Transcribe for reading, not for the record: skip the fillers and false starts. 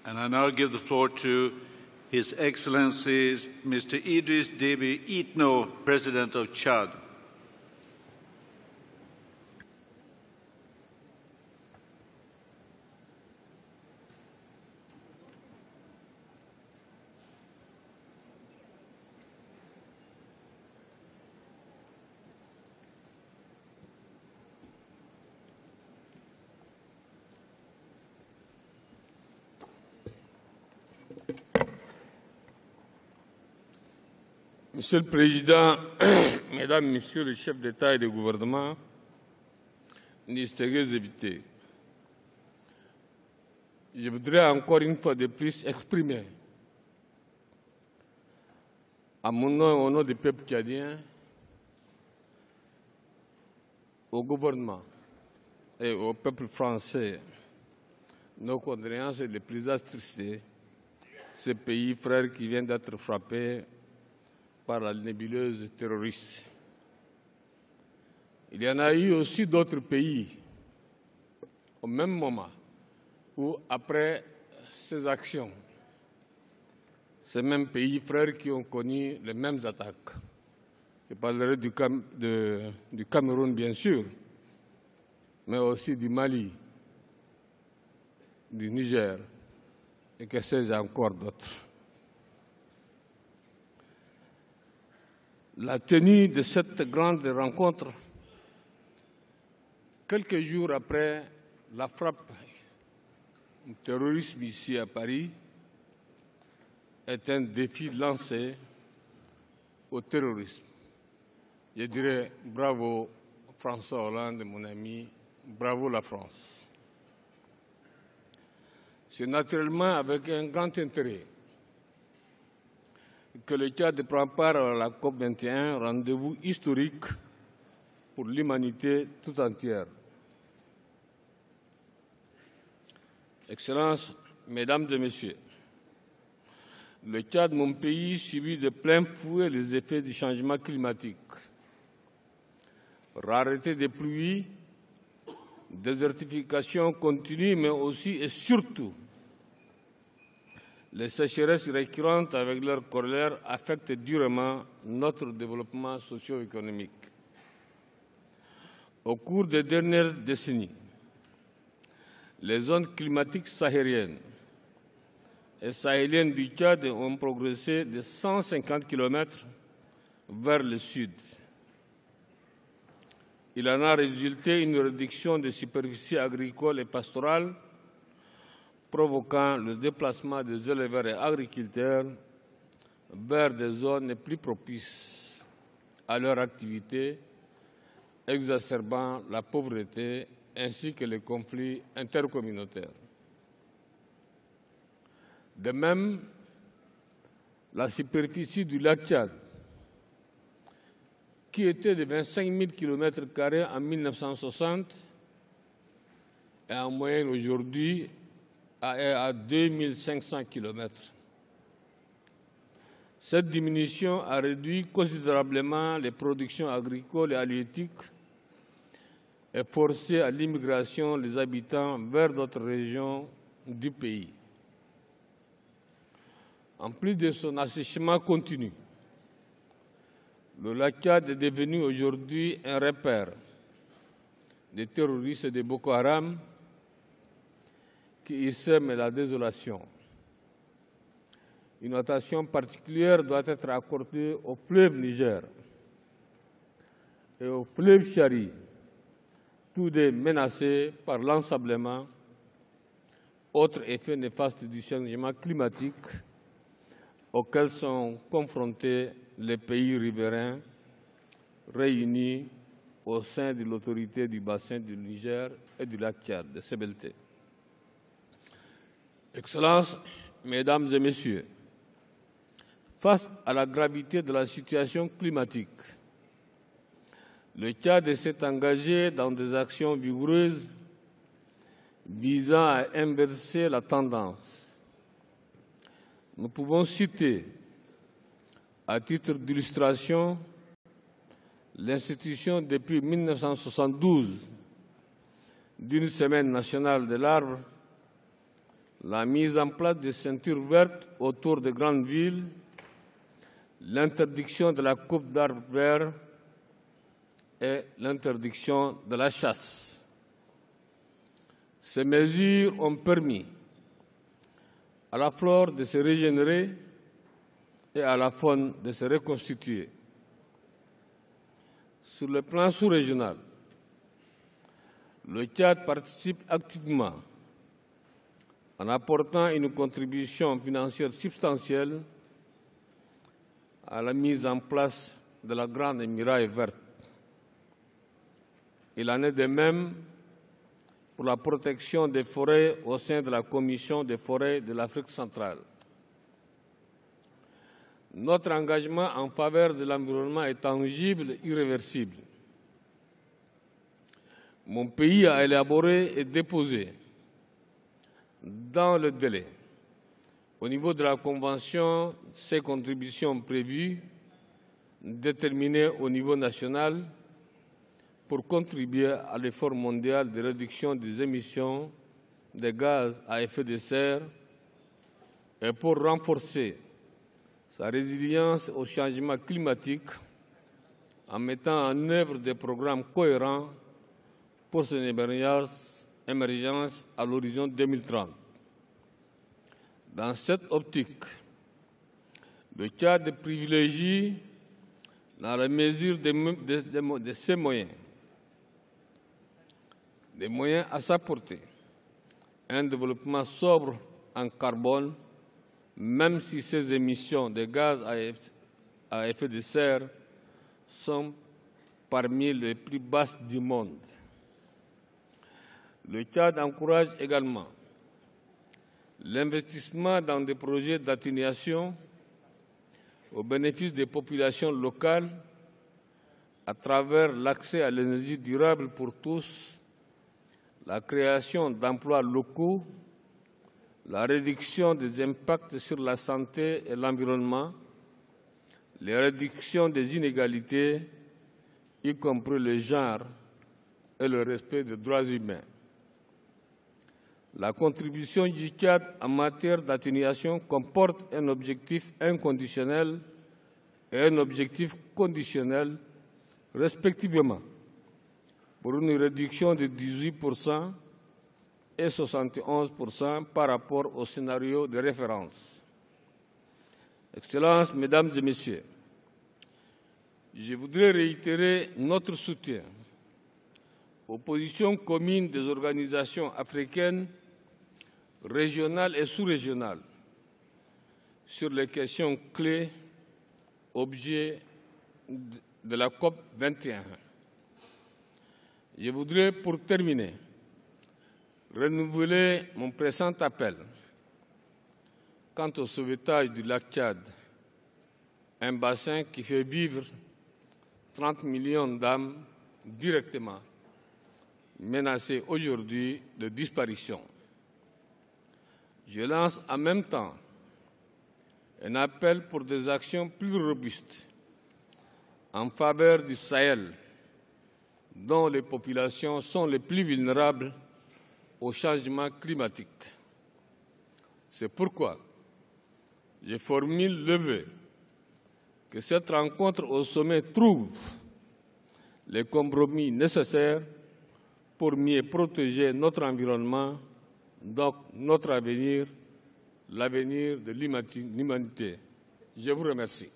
And I now give the floor to His Excellency Mr. Idriss Déby Itno, President of Chad. Monsieur le Président, Mesdames, Messieurs les chefs d'État et de gouvernement, distingués invités, je voudrais encore une fois de plus exprimer, à mon nom et au nom du peuple tchadien, au gouvernement et au peuple français, nos condoléances et les plus attristés, ce pays frère qui vient d'être frappé par la nébuleuse terroriste. Il y en a eu aussi d'autres pays au même moment où, après ces actions, ces mêmes pays frères qui ont connu les mêmes attaques. Je parlerai du Cameroun, bien sûr, mais aussi du Mali, du Niger, et que sais-je encore d'autres. La tenue de cette grande rencontre, quelques jours après la frappe du terrorisme ici à Paris, est un défi lancé au terrorisme. Je dirais bravo François Hollande, mon ami, bravo la France. C'est naturellement avec un grand intérêt que le Tchad prend part à la COP21, rendez-vous historique pour l'humanité tout entière. Excellences, Mesdames et Messieurs, le Tchad, mon pays, subit de plein fouet les effets du changement climatique. Rareté des pluies, désertification continue, mais aussi et surtout les sécheresses récurrentes avec leur corollaire affectent durement notre développement socio-économique. Au cours des dernières décennies, les zones climatiques sahariennes et sahéliennes du Tchad ont progressé de 150 km vers le sud. Il en a résulté une réduction des superficies agricoles et pastorales, provoquant le déplacement des éleveurs et agriculteurs vers des zones plus propices à leur activité, exacerbant la pauvreté ainsi que les conflits intercommunautaires. De même, la superficie du lac Tchad, qui était de 25 000 km² en 1960, est en moyenne aujourd'hui à 2500 km. Cette diminution a réduit considérablement les productions agricoles et halieutiques et forcé à l'immigration les habitants vers d'autres régions du pays. En plus de son assèchement continu, le lac Tchad est devenu aujourd'hui un repère des terroristes de Boko Haram qui y sème la désolation. Une attention particulière doit être accordée au fleuve Niger et au fleuve Chari, tous deux menacés par l'ensablement, autre effet néfaste du changement climatique auxquels sont confrontés les pays riverains réunis au sein de l'autorité du bassin du Niger et du lac Tchad, de CBLT. Excellences, Mesdames et Messieurs, face à la gravité de la situation climatique, le Tchad s'est engagé dans des actions vigoureuses visant à inverser la tendance. Nous pouvons citer, à titre d'illustration, l'institution depuis 1972 d'une semaine nationale de l'arbre la mise en place de ceintures vertes autour des grandes villes, l'interdiction de la coupe d'arbres verts et l'interdiction de la chasse. Ces mesures ont permis à la flore de se régénérer et à la faune de se reconstituer. Sur le plan sous-régional, le Tchad participe activement en apportant une contribution financière substantielle à la mise en place de la Grande Muraille verte. Il en est de même pour la protection des forêts au sein de la Commission des forêts de l'Afrique centrale. Notre engagement en faveur de l'environnement est tangible et irréversible. Mon pays a élaboré et déposé dans le délai, au niveau de la Convention, ces contributions prévues, déterminées au niveau national, pour contribuer à l'effort mondial de réduction des émissions de gaz à effet de serre et pour renforcer sa résilience au changement climatique en mettant en œuvre des programmes cohérents pour son émergence à l'horizon 2030. Dans cette optique, le Tchad privilégie, dans la mesure de ses moyens, des moyens à sa portée, un développement sobre en carbone, même si ces émissions de gaz à effet de serre sont parmi les plus basses du monde. Le Tchad encourage également l'investissement dans des projets d'atténuation au bénéfice des populations locales à travers l'accès à l'énergie durable pour tous, la création d'emplois locaux, la réduction des impacts sur la santé et l'environnement, la réduction des inégalités, y compris le genre et le respect des droits humains. La contribution du Tchad en matière d'atténuation comporte un objectif inconditionnel et un objectif conditionnel, respectivement, pour une réduction de 18% et 71% par rapport au scénario de référence. Excellences, Mesdames et Messieurs, je voudrais réitérer notre soutien aux positions communes des organisations africaines, régionales et sous-régionales sur les questions clés, objet de la COP 21. Je voudrais, pour terminer, renouveler mon pressant appel quant au sauvetage du lac Tchad, un bassin qui fait vivre 30 millions d'âmes directement menacées aujourd'hui de disparition. Je lance en même temps un appel pour des actions plus robustes en faveur du Sahel, dont les populations sont les plus vulnérables au changement climatique. C'est pourquoi je formule le vœu que cette rencontre au sommet trouve les compromis nécessaires pour mieux protéger notre environnement, donc notre avenir, l'avenir de l'humanité. Je vous remercie.